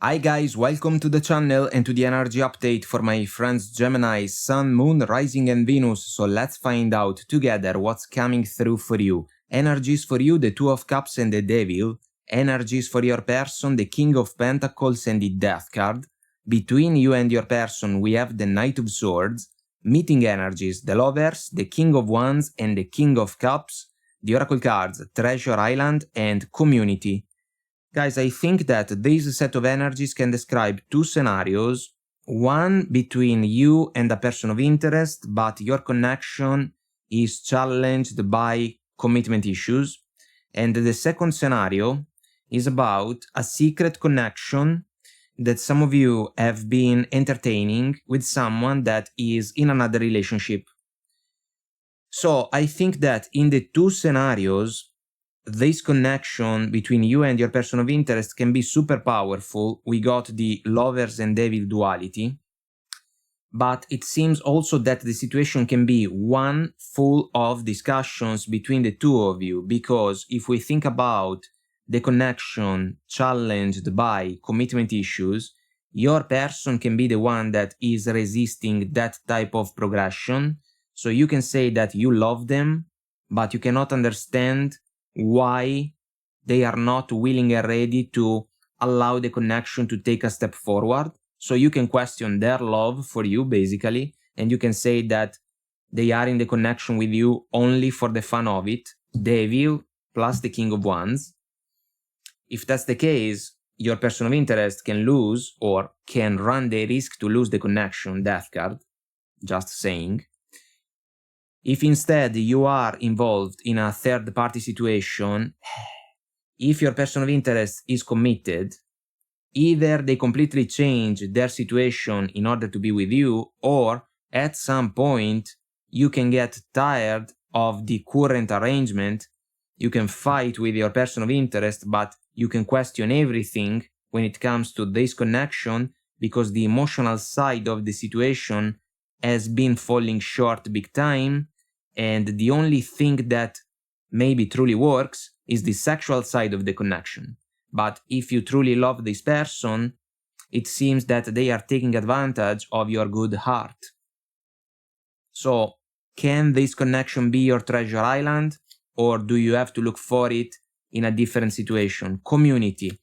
Hi guys, welcome to the channel and to the energy update for my friends Gemini, Sun, Moon, Rising and Venus. So let's find out together what's coming through for you. Energies for you, the Two of Cups and the Devil. Energies for your person, the King of Pentacles and the Death card. Between you and your person, we have the Knight of Swords. Meeting energies, the Lovers, the King of Wands and the King of Cups. The Oracle cards, Treasure Island and Community. Guys, I think that this set of energies can describe two scenarios, one between you and a person of interest, but your connection is challenged by commitment issues, and the second scenario is about a secret connection that some of you have been entertaining with someone that is in another relationship. So I think that in the two scenarios, this connection between you and your person of interest can be super powerful. We got the lovers and devil duality, but it seems also that the situation can be one full of discussions between the two of you, because if we think about the connection challenged by commitment issues, your person can be the one that is resisting that type of progression. So you can say that you love them, but you cannot understand why they are not willing and ready to allow the connection to take a step forward. So you can question their love for you, basically, and you can say that they are in the connection with you only for the fun of it, Devil plus the King of Wands. If that's the case, your person of interest can lose or can run the risk to lose the connection, Death card, just saying. If instead you are involved in a third-party situation, if your person of interest is committed, either they completely change their situation in order to be with you, or at some point you can get tired of the current arrangement, you can fight with your person of interest, but you can question everything when it comes to this connection, because the emotional side of the situation has been falling short big time, and the only thing that maybe truly works is the sexual side of the connection. But if you truly love this person, it seems that they are taking advantage of your good heart. So, can this connection be your treasure island, or do you have to look for it in a different situation? Community.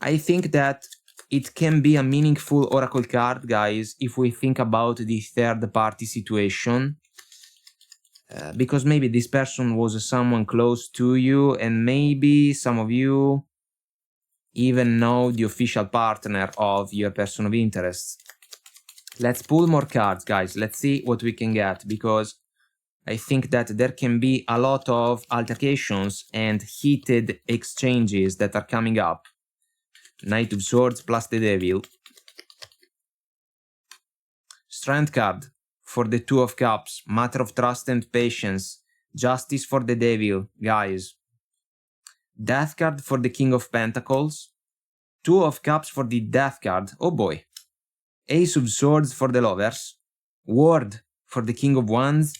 I think that it can be a meaningful oracle card, guys, if we think about the third-party situation. Because maybe this person was someone close to you, and maybe some of you even know the official partner of your person of interest. Let's pull more cards, guys. Let's see what we can get, because I think that there can be a lot of altercations and heated exchanges that are coming up. Knight of Swords plus the Devil. Strength card for the Two of Cups. Matter of trust and patience. Justice for the Devil, guys. Death card for the King of Pentacles. Two of Cups for the Death card. Oh boy. Ace of Swords for the Lovers. Ward for the King of Wands.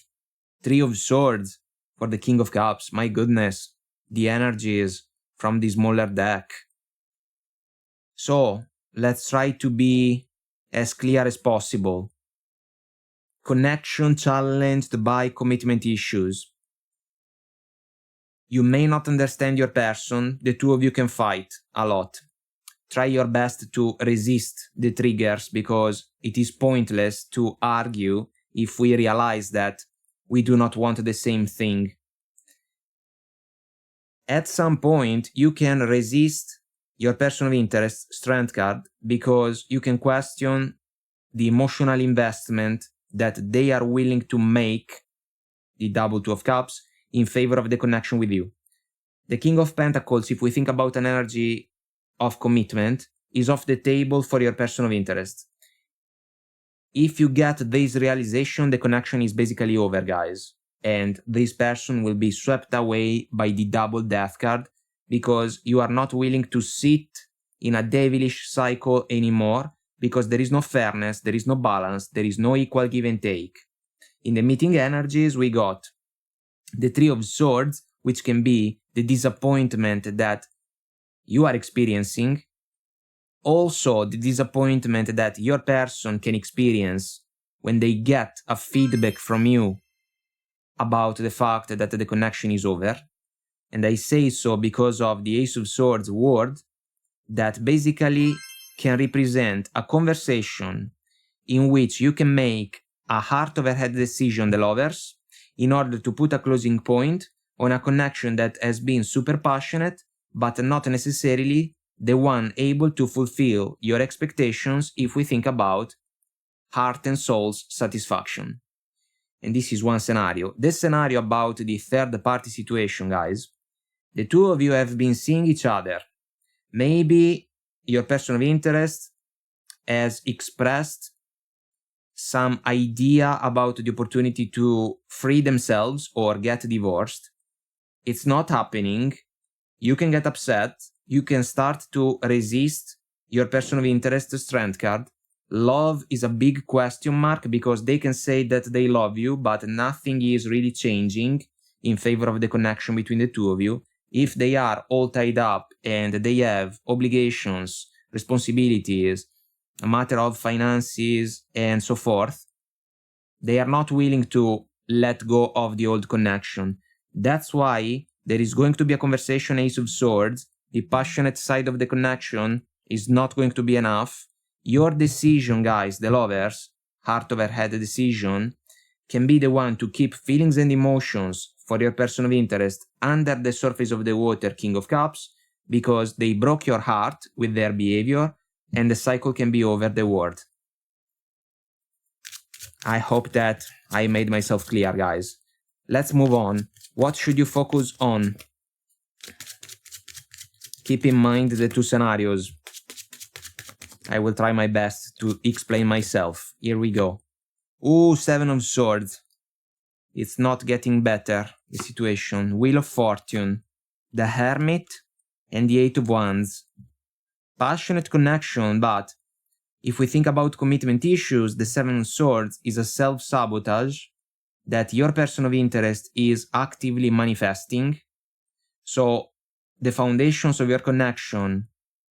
Three of Swords for the King of Cups. My goodness. The energies from the smaller deck. So, let's try to be as clear as possible. Connection challenged by commitment issues. You may not understand your person, the two of you can fight a lot. Try your best to resist the triggers, because it is pointless to argue if we realize that we do not want the same thing. At some point, you can resist your person of interest, Strength card, because you can question the emotional investment that they are willing to make, the double Two of Cups, in favor of the connection with you. The King of Pentacles, if we think about an energy of commitment, is off the table for your person of interest. If you get this realization, the connection is basically over, guys, and this person will be swept away by the double Death card, because you are not willing to sit in a devilish cycle anymore, because there is no fairness, there is no balance, there is no equal give and take. In the meeting energies, we got the Three of Swords, which can be the disappointment that you are experiencing, Also, the disappointment that your person can experience when they get a feedback from you about the fact that the connection is over. And I say so because of the Ace of Swords word that basically can represent a conversation in which you can make a heart-over-head decision, the lovers, in order to put a closing point on a connection that has been super passionate, but not necessarily the one able to fulfill your expectations if we think about heart and soul's satisfaction. And this is one scenario. This scenario about the third-party situation, guys, the two of you have been seeing each other. Maybe your person of interest has expressed some idea about the opportunity to free themselves or get divorced. It's not happening. You can get upset. You can start to resist your person of interest strength card. Love is a big question mark because they can say that they love you, but nothing is really changing in favor of the connection between the two of you. If they are all tied up and they have obligations, responsibilities, a matter of finances and so forth, they are not willing to let go of the old connection. That's why there is going to be a conversation, Ace of Swords. The passionate side of the connection is not going to be enough. Your decision, guys, the lovers, heart over head decision, can be the one to keep feelings and emotions for your person of interest under the surface of the water, King of Cups, because they broke your heart with their behavior, and the cycle can be over the world. I hope that I made myself clear, guys. Let's move on. What should you focus on? Keep in mind the two scenarios. I will try my best to explain myself. Here we go. Ooh, Seven of Swords. It's not getting better, the situation. Wheel of Fortune, the Hermit, and the Eight of Wands. Passionate connection, but if we think about commitment issues, the Seven of Swords is a self-sabotage that your person of interest is actively manifesting. So the foundations of your connection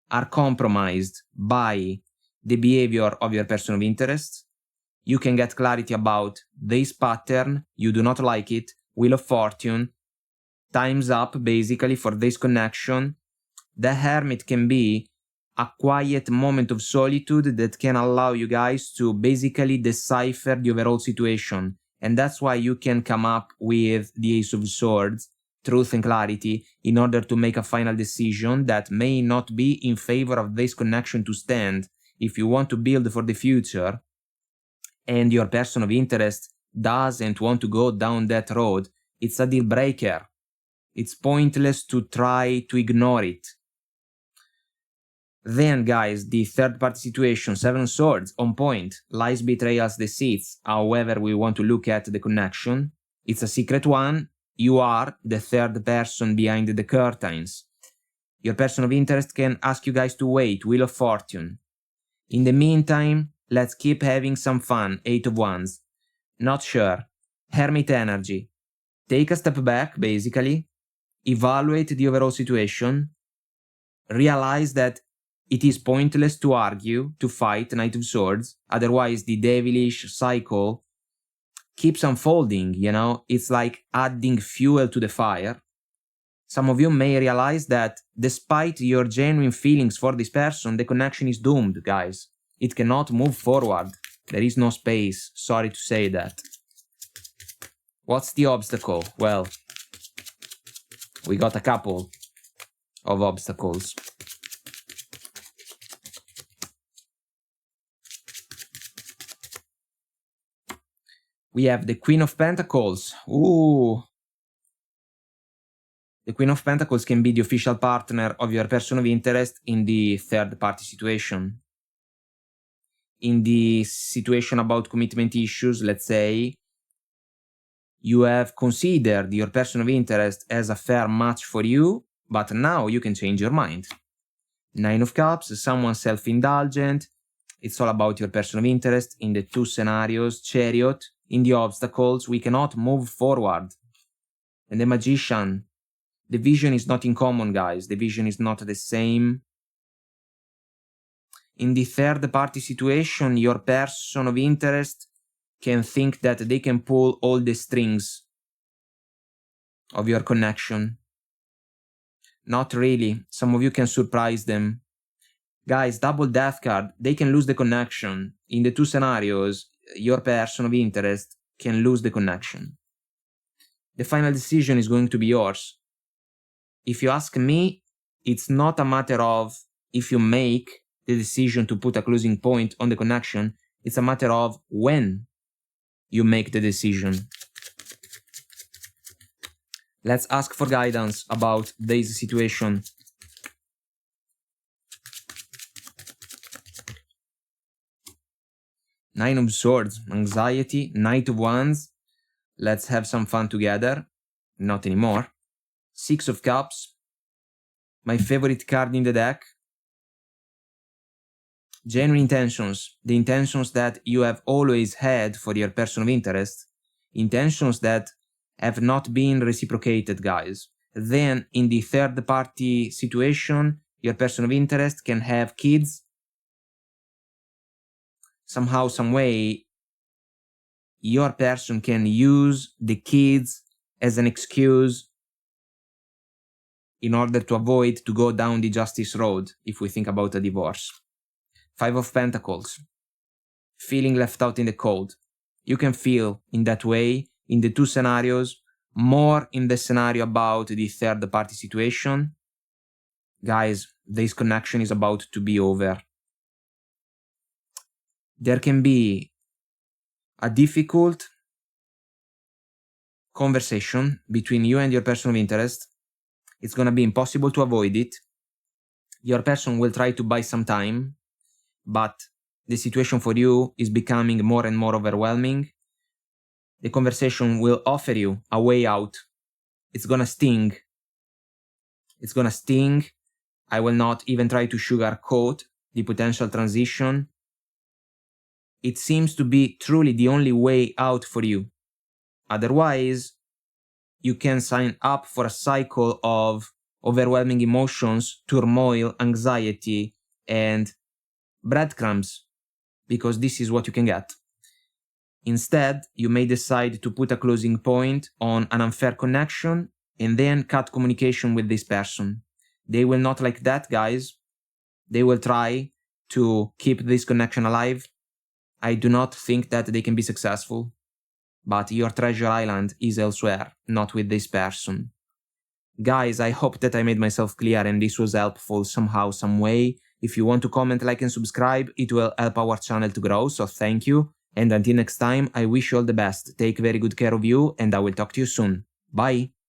are compromised by the behavior of your person of interest. You can get clarity about this pattern, you do not like it, Wheel of Fortune, time's up basically for this connection. The Hermit can be a quiet moment of solitude that can allow you guys to basically decipher the overall situation. And that's why you can come up with the Ace of Swords, truth and clarity, in order to make a final decision that may not be in favor of this connection to stand. If you want to build for the future, and your person of interest doesn't want to go down that road, it's a deal breaker. It's pointless to try to ignore it. Then, guys, the third-party situation, Seven Swords, on point, lies, betrayals, deceits, however we want to look at the connection. It's a secret one. You are the third person behind the curtains. Your person of interest can ask you guys to wait, Wheel of Fortune. In the meantime, let's keep having some fun, Eight of Wands. Not sure. Hermit energy. Take a step back, basically. Evaluate the overall situation. Realize that it is pointless to argue, to fight, Knight of Swords. Otherwise, the devilish cycle keeps unfolding, you know? It's like adding fuel to the fire. Some of you may realize that despite your genuine feelings for this person, the connection is doomed, guys. It cannot move forward. There is no space. Sorry to say that. What's the obstacle? Well, we got a couple of obstacles. We have the Queen of Pentacles. Ooh. The Queen of Pentacles can be the official partner of your person of interest in the third-party situation. In the situation about commitment issues, let's say, you have considered your person of interest as a fair match for you, but now you can change your mind. Nine of Cups, someone self-indulgent. It's all about your person of interest in the two scenarios. Chariot, in the obstacles, we cannot move forward. And the Magician, the vision is not in common, guys. The vision is not the same. in the third party situation, your person of interest can think that they can pull all the strings of your connection. Not really. Some of you can surprise them. Guys, double death card, they can lose the connection. In the two scenarios, your person of interest can lose the connection. The final decision is going to be yours. If you ask me, it's not a matter of if you make the decision to put a closing point on the connection, it's a matter of when you make the decision. Let's ask for guidance about this situation. Nine of Swords, anxiety, Knight of Wands. Let's have some fun together. Not anymore. Six of Cups, my favorite card in the deck. Genuine intentions, the intentions that you have always had for your person of interest. Intentions that have not been reciprocated, guys. Then, in the third party situation, your person of interest can have kids. Somehow, some way, your person can use the kids as an excuse in order to avoid to go down the justice road, if we think about a divorce. Five of Pentacles, feeling left out in the cold. You can feel in that way in the two scenarios, more in the scenario about the third party situation. Guys, this connection is about to be over. There can be a difficult conversation between you and your person of interest. It's gonna be impossible to avoid it. Your person will try to buy some time, but the situation for you is becoming more and more overwhelming. The conversation will offer you a way out. It's gonna sting. It's gonna sting. I will not even try to sugarcoat the potential transition. It seems to be truly the only way out for you. Otherwise, you can sign up for a cycle of overwhelming emotions, turmoil, anxiety, and breadcrumbs, because this is what you can get. Instead, you may decide to put a closing point on an unfair connection and then cut communication with this person. They will not like that, guys. They will try to keep this connection alive. I do not think that they can be successful, but your treasure island is elsewhere, not with this person. Guys, I hope that I made myself clear and this was helpful somehow, some way. If you want to comment, like and subscribe, it will help our channel to grow, so thank you. And until next time, I wish you all the best. Take very good care of you and I will talk to you soon. Bye!